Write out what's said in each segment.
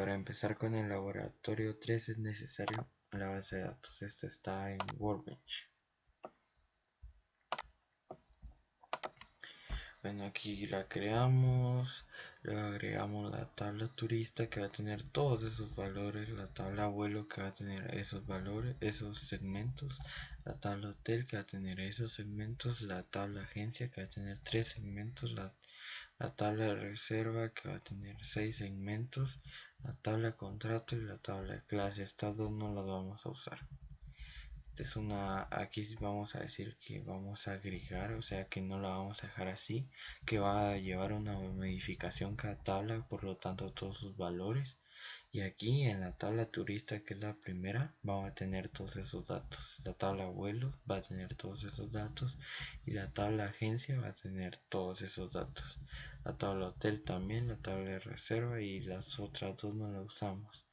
para empezar con el laboratorio 3 es necesario la base de datos. Esta está en Workbench. Bueno, aquí la creamos, luego agregamos la tabla turista que va a tener todos esos valores, la tabla vuelo que va a tener esos valores, esos segmentos, la tabla hotel que va a tener esos segmentos, la tabla agencia que va a tener 3 segmentos, la tabla de reserva que va a tener 6 segmentos, la tabla de contrato y la tabla de clase. Estas dos no las vamos a usar. Aquí vamos a decir que vamos a agregar, o sea que no la vamos a dejar así, que va a llevar una modificación cada tabla, por lo tanto todos sus valores. Y aquí en la tabla turista, que es la primera, vamos a tener todos esos datos. La tabla vuelo va a tener todos esos datos y la tabla agencia va a tener todos esos datos. La tabla hotel también, la tabla de reserva, y las otras dos no las usamos.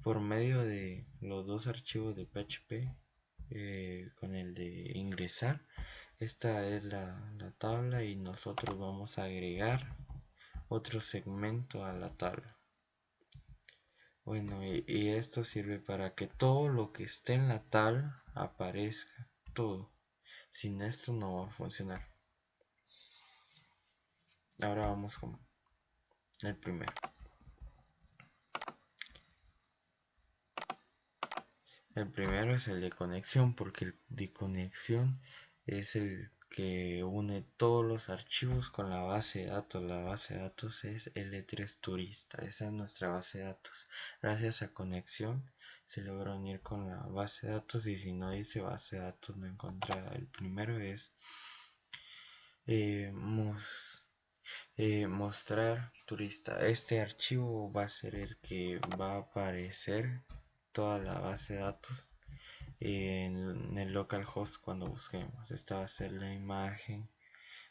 Por medio de los dos archivos de PHP, con el de ingresar, esta es la tabla y nosotros vamos a agregar otro segmento a la tabla. Bueno, y esto sirve para que todo lo que esté en la tabla aparezca, todo. Sin esto no va a funcionar. Ahora vamos con el primero. El primero es el de conexión, porque el de conexión es el que une todos los archivos con la base de datos. La base de datos es L3 Turista, esa es nuestra base de datos. Gracias a conexión se logra unir con la base de datos, y si no dice base de datos no encontrada. El primero es mostrar turista. Este archivo va a ser el que va a aparecer toda la base de datos en el localhost cuando busquemos. Esta va a ser la imagen.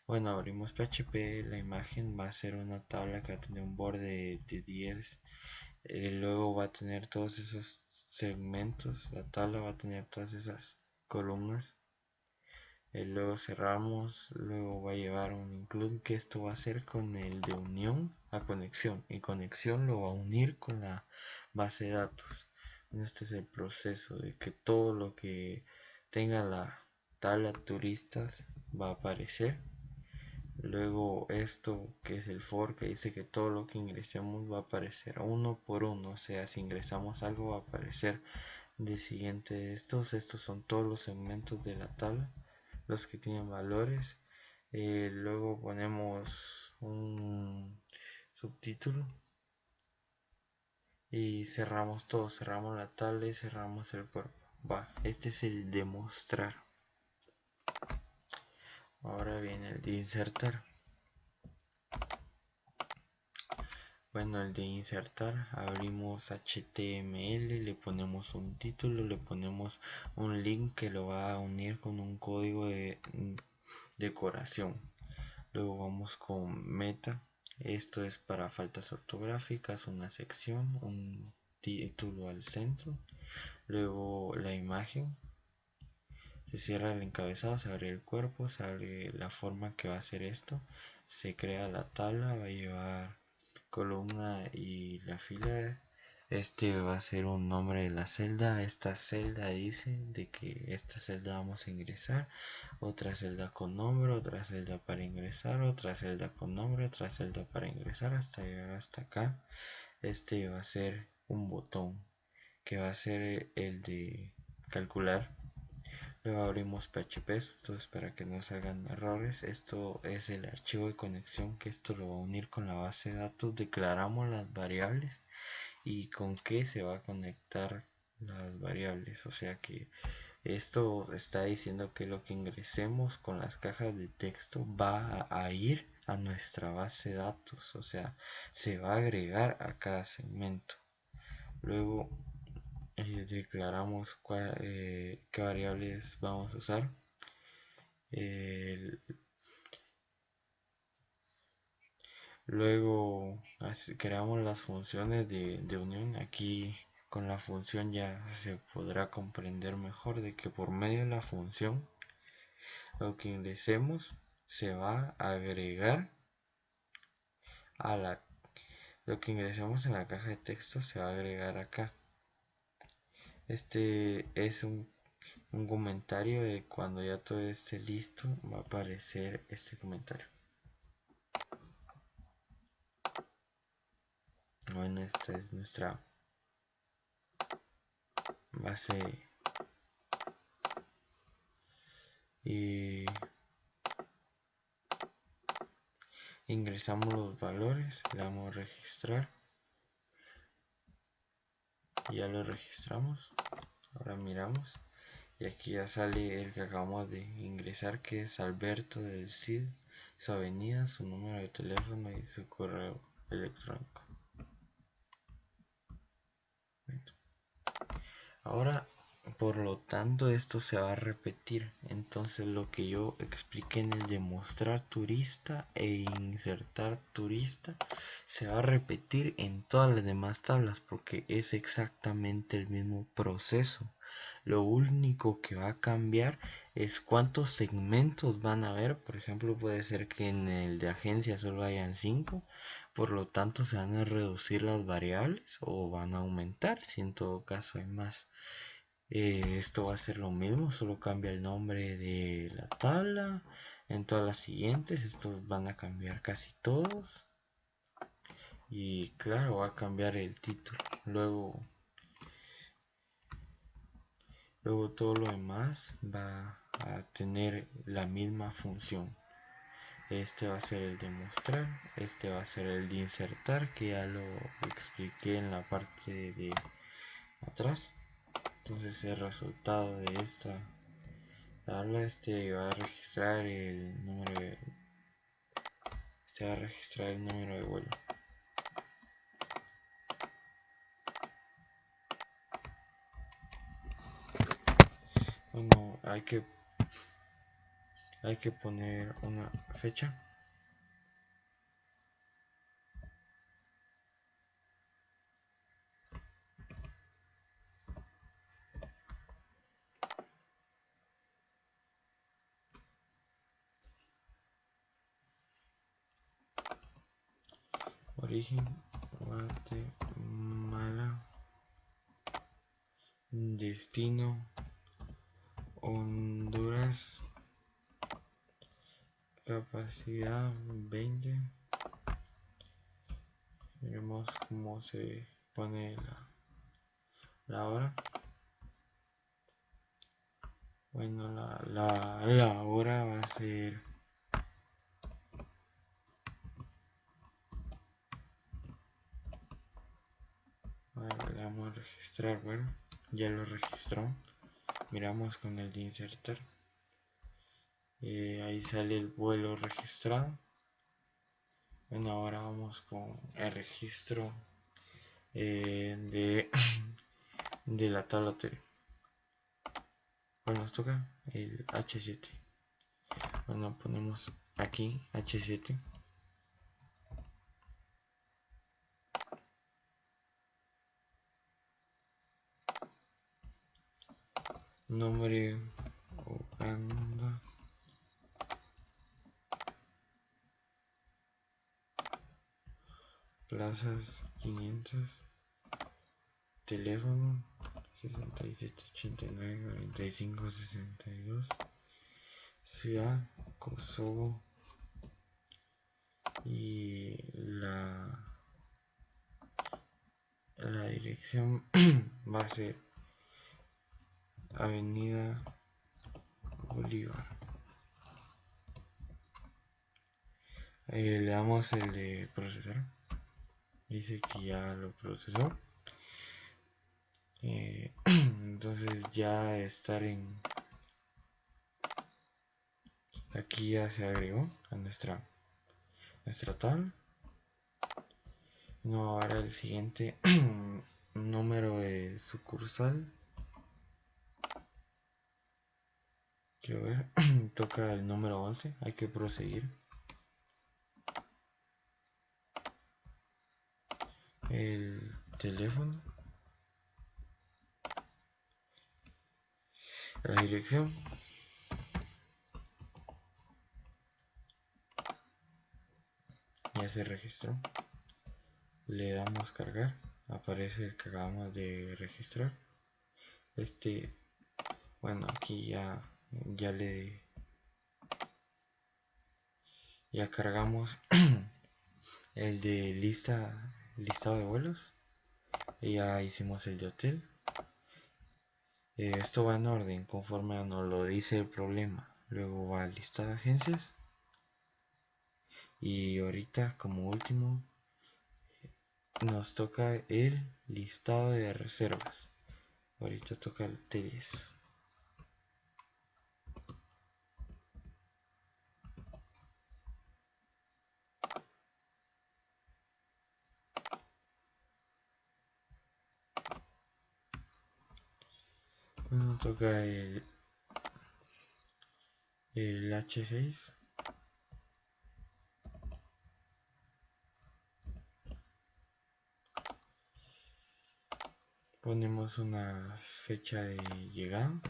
Bueno, abrimos PHP, la imagen va a ser una tabla que va a tener un borde de 10. Luego va a tener todos esos segmentos, la tabla va a tener todas esas columnas. Luego cerramos, luego va a llevar un include, que esto va a ser con el de unión a conexión, y conexión lo va a unir con la base de datos. Este es el proceso de que todo lo que tenga la tabla turistas va a aparecer. Luego esto que es el for, que dice que todo lo que ingresemos va a aparecer uno por uno, o sea, si ingresamos algo va a aparecer de siguiente. Estos son todos los segmentos de la tabla, los que tienen valores. Luego ponemos un subtítulo y cerramos todo, cerramos la tabla y cerramos el cuerpo. Este es el de mostrar. Ahora viene el de insertar. Bueno, el de insertar, abrimos HTML, le ponemos un título, le ponemos un link que lo va a unir con un código de decoración. Luego vamos con meta. Esto es para faltas ortográficas, una sección, un título al centro. Luego la imagen. Se cierra el encabezado, se abre el cuerpo, se abre la forma que va a hacer esto. Se crea la tabla, va a llevar columna y la fila. Este va a ser un nombre de la celda. Esta celda dice de que esta celda vamos a ingresar. Otra celda con nombre, otra celda para ingresar, otra celda con nombre, otra celda para ingresar, hasta llegar hasta acá. Este va a ser un botón que va a ser el de calcular. Luego abrimos PHP, entonces para que no salgan errores. Esto es el archivo de conexión, que esto lo va a unir con la base de datos. Declaramos las variables y con qué se va a conectar las variables, o sea que esto está diciendo que lo que ingresemos con las cajas de texto va a ir a nuestra base de datos, o sea, se va a agregar a cada segmento. Luego declaramos qué variables vamos a usar. Luego creamos las funciones de unión. Aquí con la función ya se podrá comprender mejor de que por medio de la función lo que ingresemos se va a agregar a la Lo que ingresamos en la caja de texto se va a agregar acá. Este es un comentario de cuando ya todo esté listo, va a aparecer este comentario. Bueno, esta es nuestra base y ingresamos los valores, le damos a registrar, ya lo registramos. Ahora miramos y aquí ya sale el que acabamos de ingresar, que es Alberto del CID, su avenida, su número de teléfono y su correo electrónico. Bueno, ahora, por lo tanto, esto se va a repetir. Entonces, lo que yo expliqué en el demostrar turista e insertar turista se va a repetir en todas las demás tablas porque es exactamente el mismo proceso. Lo único que va a cambiar es cuántos segmentos van a haber. Por ejemplo, puede ser que en el de agencia solo hayan 5, por lo tanto se van a reducir las variables o van a aumentar si en todo caso hay más. Esto va a ser lo mismo, solo cambia el nombre de la tabla. En todas las siguientes estos van a cambiar casi todos. Y claro, va a cambiar el título. Luego todo lo demás va a tener la misma función. Este va a ser el de mostrar, este va a ser el de insertar, que ya lo expliqué en la parte de atrás. Entonces el resultado de esta tabla, va a registrar el número de, vuelo. Bueno, hay que poner una fecha. Origen Guatemala. Destino Honduras. Capacidad 20. Veremos cómo se pone la hora. Bueno, la hora va a ser le vamos a registrar. Bueno, ya lo registró. Miramos con el de insertar. Ahí sale el vuelo registrado. Bueno, ahora vamos con el registro de, de la tabla anterior. Bueno, nos toca el H7. Bueno, ponemos aquí H7. Nombre Uganda. Plazas 500. Teléfono 67894562. Ciudad Kosovo. Y la dirección va a ser Avenida Bolívar. Le damos el de procesar. Dice que ya lo procesó. Entonces ya estar en aquí ya se agregó a nuestra tabla. No, ahora el siguiente número de sucursal. Quiero ver. Toca el número 11. Hay que proseguir. El teléfono. La dirección. Ya se registró. le damos cargar, aparece el que acabamos de registrar. Bueno, aquí ya le ya cargamos el de listado de vuelos, y ya hicimos el de hotel. Esto va en orden conforme nos lo dice el problema. Luego va el listado de agencias, y ahorita como último nos toca el listado de reservas. Ahorita toca el T10. Bueno, toca el H6. Ponemos una fecha de llegada.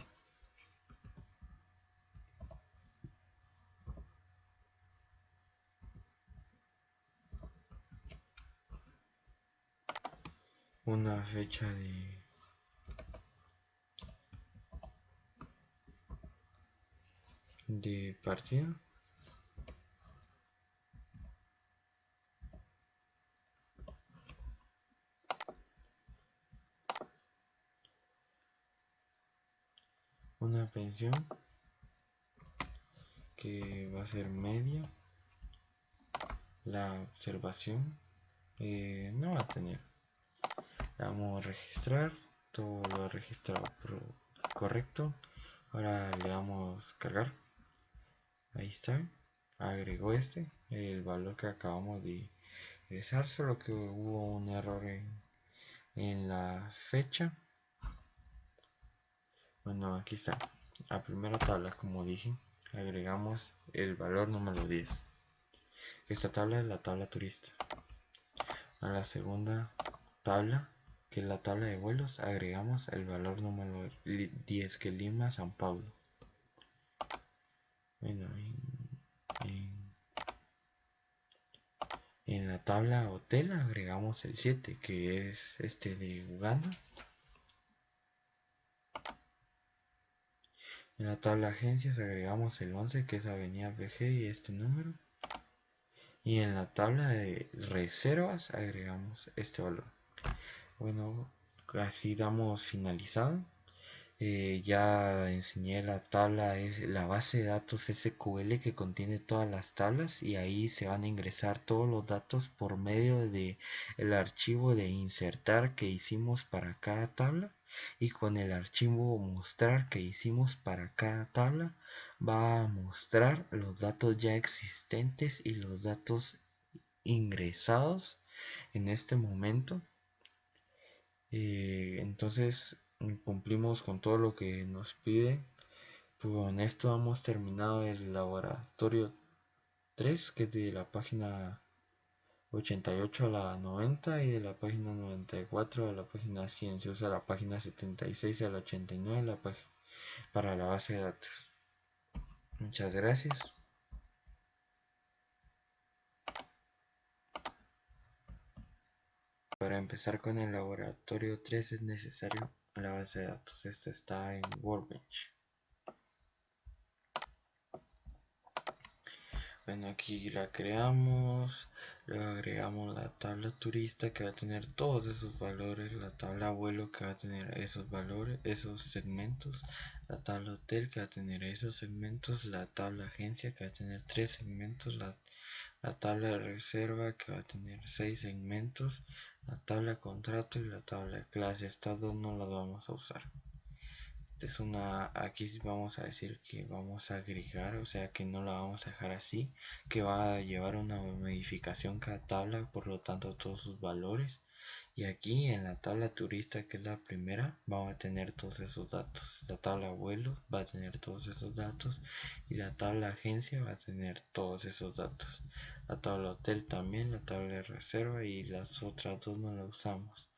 Una fecha de partida. Una pensión que va a ser media. La observación no va a tener. Le vamos a registrar. Todo lo registrado correcto. Ahora le damos cargar. Ahí está. Agregó el valor que acabamos de ingresar, solo que hubo un error en la fecha. Bueno, aquí está. A primera tabla, como dije, agregamos el valor número 10. Esta tabla es la tabla turista. A la segunda tabla, que es la tabla de vuelos, agregamos el valor número 10, que es Lima, San Pablo. Bueno, en la tabla hotel agregamos el 7, que es este de Uganda. En la tabla agencias agregamos el 11, que es Avenida PG y este número. Y en la tabla de reservas agregamos este valor. Bueno, así damos finalizado. Ya enseñé la tabla, es la base de datos SQL que contiene todas las tablas, y ahí se van a ingresar todos los datos por medio de el archivo de insertar que hicimos para cada tabla, y con el archivo mostrar que hicimos para cada tabla va a mostrar los datos ya existentes y los datos ingresados en este momento. Entonces cumplimos con todo lo que nos pide. Con esto hemos terminado el laboratorio 3, que es de la página 88 a la 90 y de la página 94 a la página 100. Se usa la página 76 a la 89 para la base de datos. Muchas gracias. Para empezar con el laboratorio 3 es necesario la base de datos. Esta está en Workbench. Bueno, aquí la creamos, luego agregamos la tabla turista, que va a tener todos esos valores, la tabla vuelo, que va a tener esos valores, esos segmentos, la tabla hotel, que va a tener esos segmentos, la tabla agencia, que va a tener 3 segmentos, la tabla de reserva, que va a tener 6 segmentos, la tabla contrato y la tabla de clase. Estas dos no las vamos a usar. Aquí vamos a decir que vamos a agregar, o sea que no la vamos a dejar así, que va a llevar una modificación cada tabla, por lo tanto todos sus valores. Y aquí en la tabla turista, que es la primera, vamos a tener todos esos datos. La tabla vuelo va a tener todos esos datos, y la tabla agencia va a tener todos esos datos. La tabla hotel también, la tabla de reserva, y las otras dos no las usamos.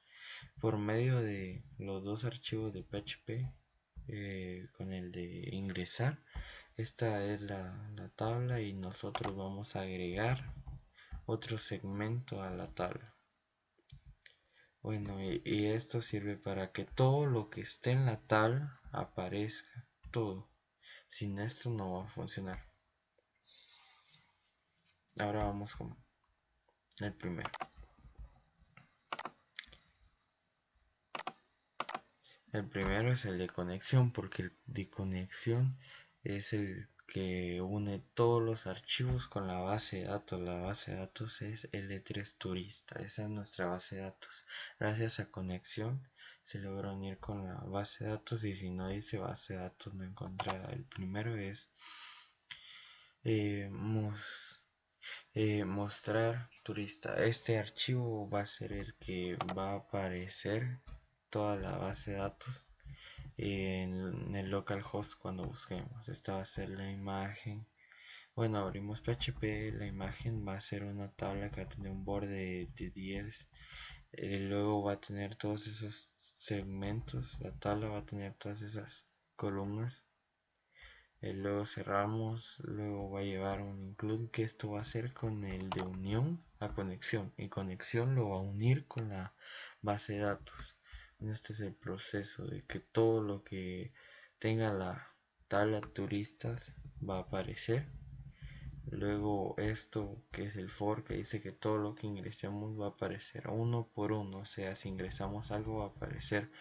Por medio de los dos archivos de PHP, con el de ingresar, esta es la tabla, y nosotros vamos a agregar otro segmento a la tabla. Bueno, y esto sirve para que todo lo que esté en la tabla aparezca, todo. Sin esto no va a funcionar. Ahora vamos con el primero. El primero es el de conexión, porque el de conexión es el que une todos los archivos con la base de datos. La base de datos es L3 Turista, esa es nuestra base de datos. Gracias a conexión se logra unir con la base de datos, y si no dice base de datos no encontrará. El primero es mostrar turista. Este archivo va a ser el que va a aparecer toda la base de datos en el localhost cuando busquemos. Esta va a ser la imagen. Bueno, abrimos PHP, la imagen va a ser una tabla que va a tener un borde de 10. Luego va a tener todos esos segmentos, la tabla va a tener todas esas columnas. Luego cerramos, luego va a llevar un include, que esto va a ser con el de unión a conexión, y conexión lo va a unir con la base de datos. Este es el proceso de que todo lo que tenga la tabla turistas va a aparecer. Luego esto que es el for, que dice que todo lo que ingresemos va a aparecer uno por uno, o sea, si ingresamos algo va a aparecer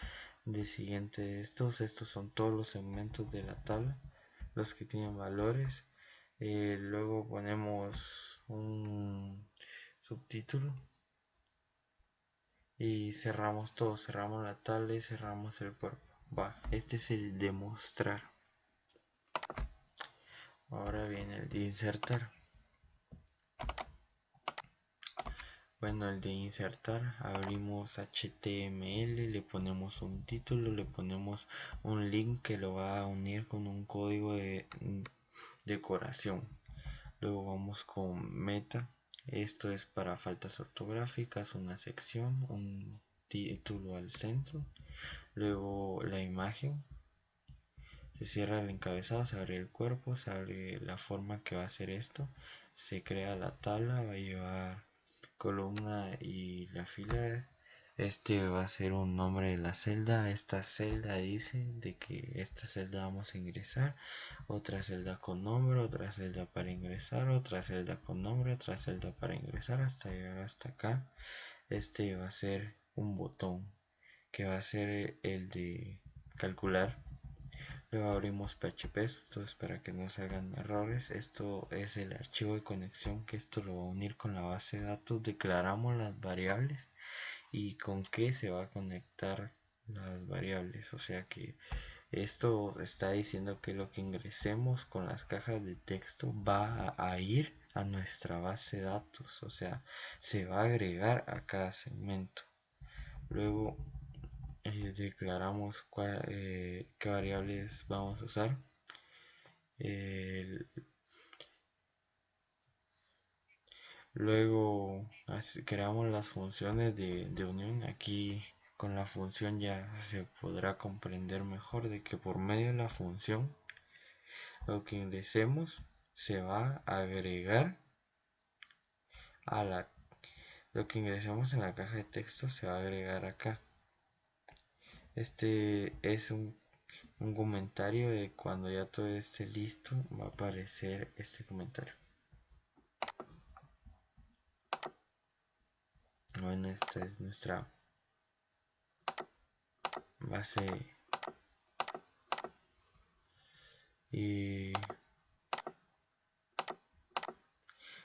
de siguiente. Estos son todos los segmentos de la tabla, los que tienen valores. Luego ponemos un subtítulo y cerramos todo, cerramos la tabla y cerramos el cuerpo. Este es el demostrar. Ahora viene el de insertar. Bueno, el de insertar, abrimos HTML, le ponemos un título, le ponemos un link que lo va a unir con un código de decoración. Luego vamos con meta. Esto es para faltas ortográficas, una sección, un título al centro. Luego la imagen. Se cierra el encabezado, se abre el cuerpo, se abre la forma que va a ser esto. Se crea la tabla, va a llevar columna y la fila. Este va a ser un nombre de la celda. Esta celda dice de que esta celda vamos a ingresar. Otra celda con nombre, otra celda para ingresar, otra celda con nombre, otra celda para ingresar, hasta llegar hasta acá. Este va a ser un botón que va a ser el de calcular. Luego abrimos PHP, entonces para que no salgan errores. Esto es el archivo de conexión, que esto lo va a unir con la base de datos. Declaramos las variables y con qué se va a conectar las variables, o sea que esto está diciendo que lo que ingresemos con las cajas de texto va a ir a nuestra base de datos, o sea, se va a agregar a cada segmento. Luego declaramos qué variables vamos a usar. Luego creamos las funciones de unión. Aquí con la función ya se podrá comprender mejor de que por medio de la función lo que ingresemos se va a agregar a lo que ingresemos en la caja de texto se va a agregar acá. Este es un comentario de cuando ya todo esté listo, va a aparecer este comentario. Bueno, esta es nuestra base y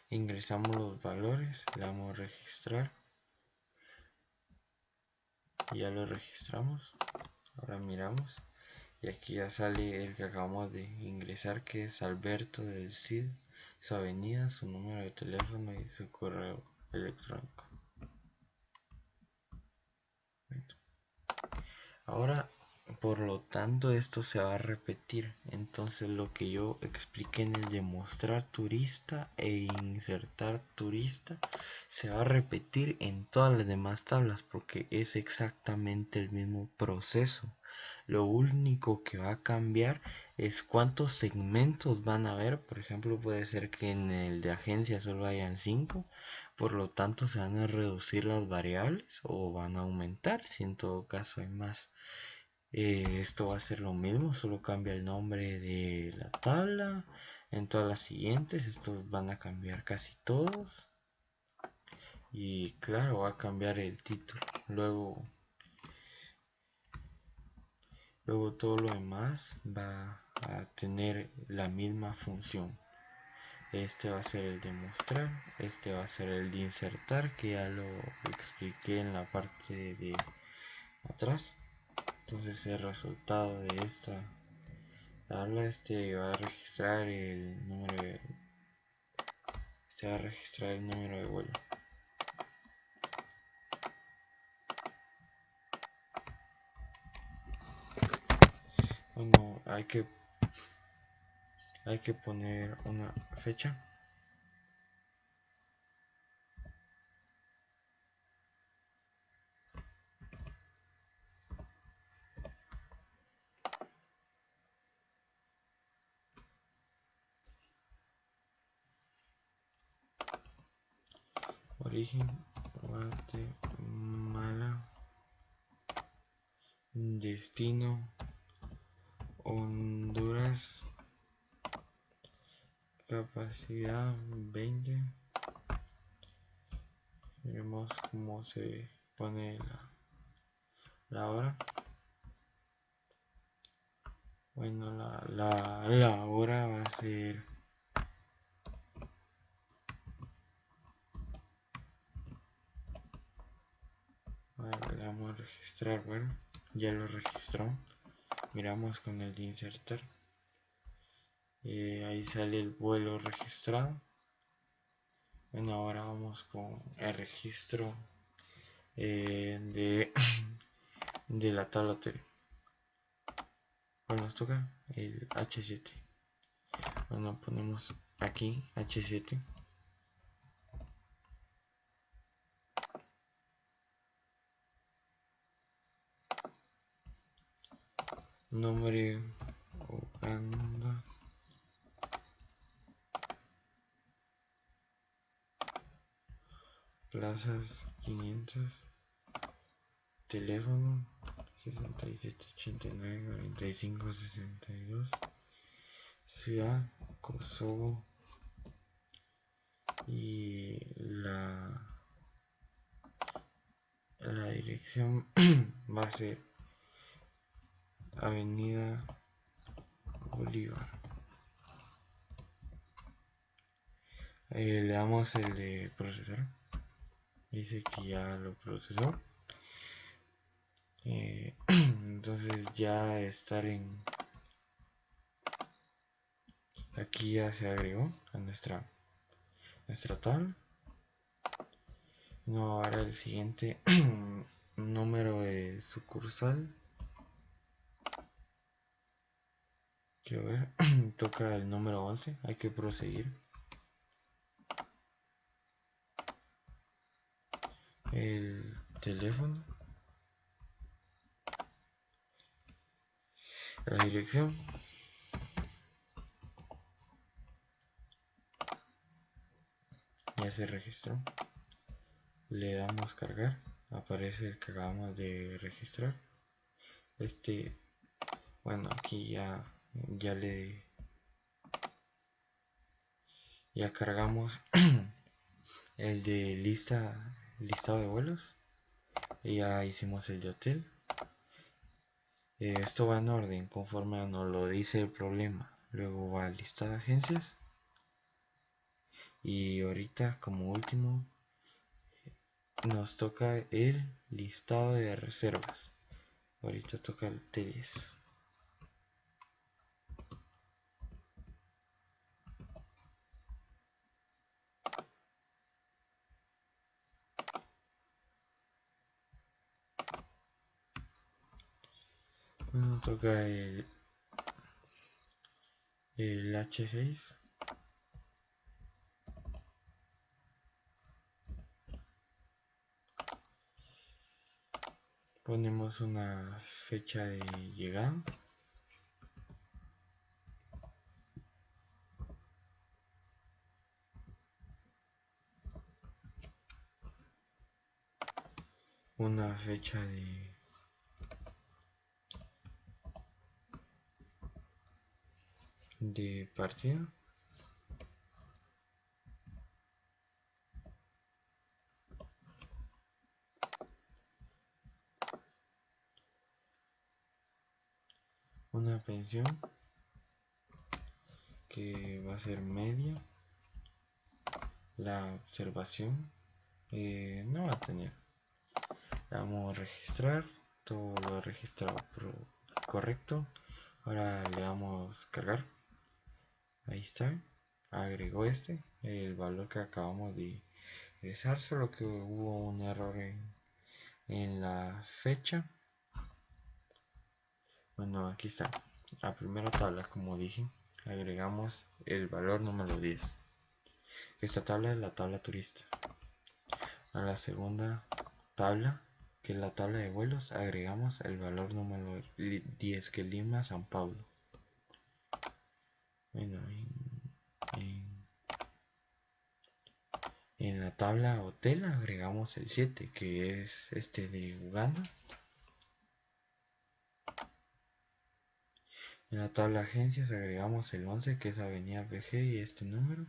ingresamos los valores, le damos a registrar, ya lo registramos. Ahora miramos y aquí ya sale el que acabamos de ingresar, que es Alberto del CID, su avenida, su número de teléfono y su correo electrónico. Ahora, por lo tanto, esto se va a repetir. Entonces, lo que yo expliqué en el demostrar turista e insertar turista se va a repetir en todas las demás tablas, porque es exactamente el mismo proceso. Lo único que va a cambiar es cuántos segmentos van a haber. Por ejemplo, puede ser que en el de agencia solo hayan 5, Por lo tanto, se van a reducir las variables o van a aumentar si en todo caso hay más. Esto va a ser lo mismo, solo cambia el nombre de la tabla. En todas las siguientes, estos van a cambiar casi todos. Y claro, va a cambiar el título. Luego todo lo demás va a tener la misma función. Este va a ser el de mostrar, este va a ser el de insertar, que ya lo expliqué en la parte de atrás. Entonces el resultado de esta tabla, este va a registrar el número de vuelo. Bueno, hay que poner una fecha. Origen Guatemala. Destino Honduras. Capacidad 20. Veremos cómo se pone la hora. Bueno, la hora va a ser, le vamos a registrar. Bueno, ya lo registró. Miramos con el de insertar. Ahí sale el vuelo registrado. Bueno, ahora vamos con el registro de, de la tabla anterior. Bueno, nos toca el H7. Bueno, ponemos aquí H7. Nombre Uganda. Plazas 500. Teléfono 67894562. Ciudad Kosovo. Y la dirección va a ser Avenida Bolívar. Le damos el de procesar. Dice que ya lo procesó. Entonces ya estar aquí ya se agregó a nuestra tabla. No, ahora el siguiente número de sucursal. Quiero ver. Toca el número 11. Hay que proseguir. El teléfono. La dirección. Ya se registró. Le damos cargar. Aparece el que acabamos de registrar. Bueno, aquí ya cargamos el de listado de vuelos. Y ya hicimos el de hotel. Esto va en orden conforme nos lo dice el problema. Luego va el listado de agencias. Y ahorita como último nos toca el listado de reservas. Ahorita toca el T10. Bueno, toca el H6. Ponemos una fecha de llegada. una fecha de partida, una pensión que va a ser media, la observación no va a tener, le damos a registrar, todo lo registrado correcto, ahora le damos cargar, ahí está, agregó el valor que acabamos de ingresar, solo que hubo un error en la fecha. Bueno, aquí está, la primera tabla, como dije, agregamos el valor número 10. Esta tabla es la tabla turista. A la segunda tabla, que es la tabla de vuelos, agregamos el valor número 10, que es Lima, San Pablo. Bueno, en la tabla hotel agregamos el 7, que es este de Uganda. En la tabla agencias agregamos el 11, que es Avenida BG y este número.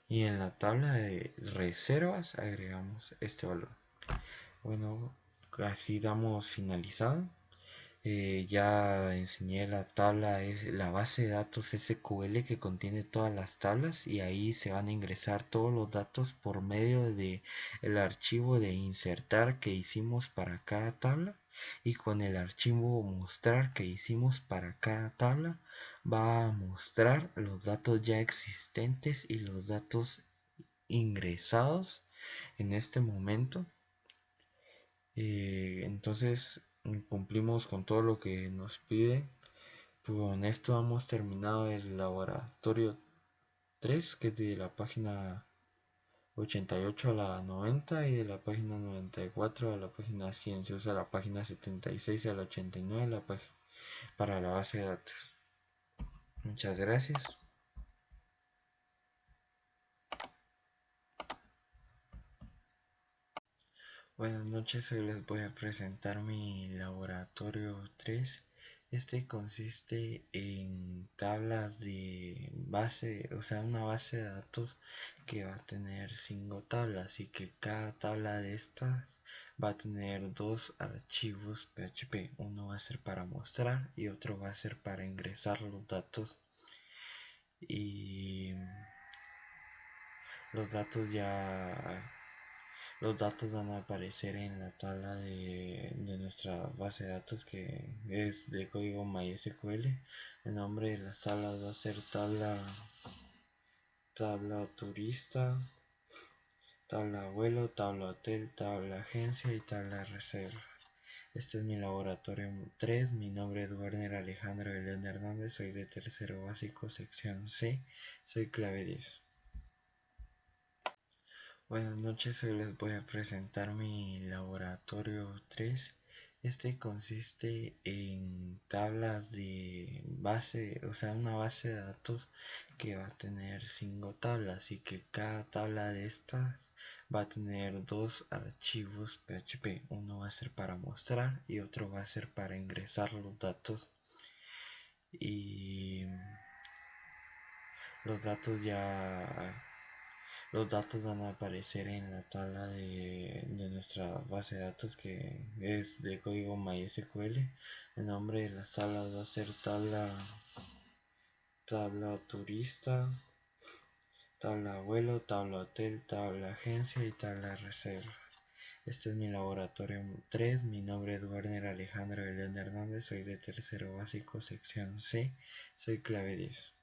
Y en la tabla de reservas agregamos este valor. Bueno, así damos finalizado. Ya enseñé la tabla, es la base de datos SQL que contiene todas las tablas, y ahí se van a ingresar todos los datos por medio de el archivo de insertar que hicimos para cada tabla, y con el archivo mostrar que hicimos para cada tabla va a mostrar los datos ya existentes y los datos ingresados en este momento. Entonces cumplimos con todo lo que nos pide. Con esto hemos terminado el laboratorio 3, que es de la página 88 a la 90 y de la página 94 a la página 100. Se usa la página 76 a la 89 para la base de datos. Muchas gracias. Buenas noches, hoy les voy a presentar mi laboratorio 3. Este consiste en tablas de base, o sea, una base de datos que va a tener 5 tablas, y que cada tabla de estas va a tener dos archivos PHP. Uno va a ser para mostrar y otro va a ser para ingresar los datos. Y los datos ya los datos van a aparecer en la tabla de nuestra base de datos, que es de código MySQL. El nombre de las tablas va a ser tabla turista, tabla vuelo, tabla hotel, tabla agencia y tabla reserva. Este es mi laboratorio 3. Mi nombre es Werner Alejandro de León Hernández. Soy de tercero básico, sección C. Soy clave 10. Buenas noches, hoy les voy a presentar mi laboratorio 3. Este consiste en tablas de base, o sea, una base de datos que va a tener 5 tablas, y que cada tabla de estas va a tener dos archivos PHP. Uno va a ser para mostrar y otro va a ser para ingresar los datos. Y los datos ya los datos van a aparecer en la tabla de nuestra base de datos, que es de código MySQL. El nombre de las tablas va a ser tabla turista, tabla vuelo, tabla hotel, tabla agencia y tabla reserva. Este es mi laboratorio 3. Mi nombre es Werner Alejandro de León Hernández. Soy de tercero básico, sección C. Soy clave 10.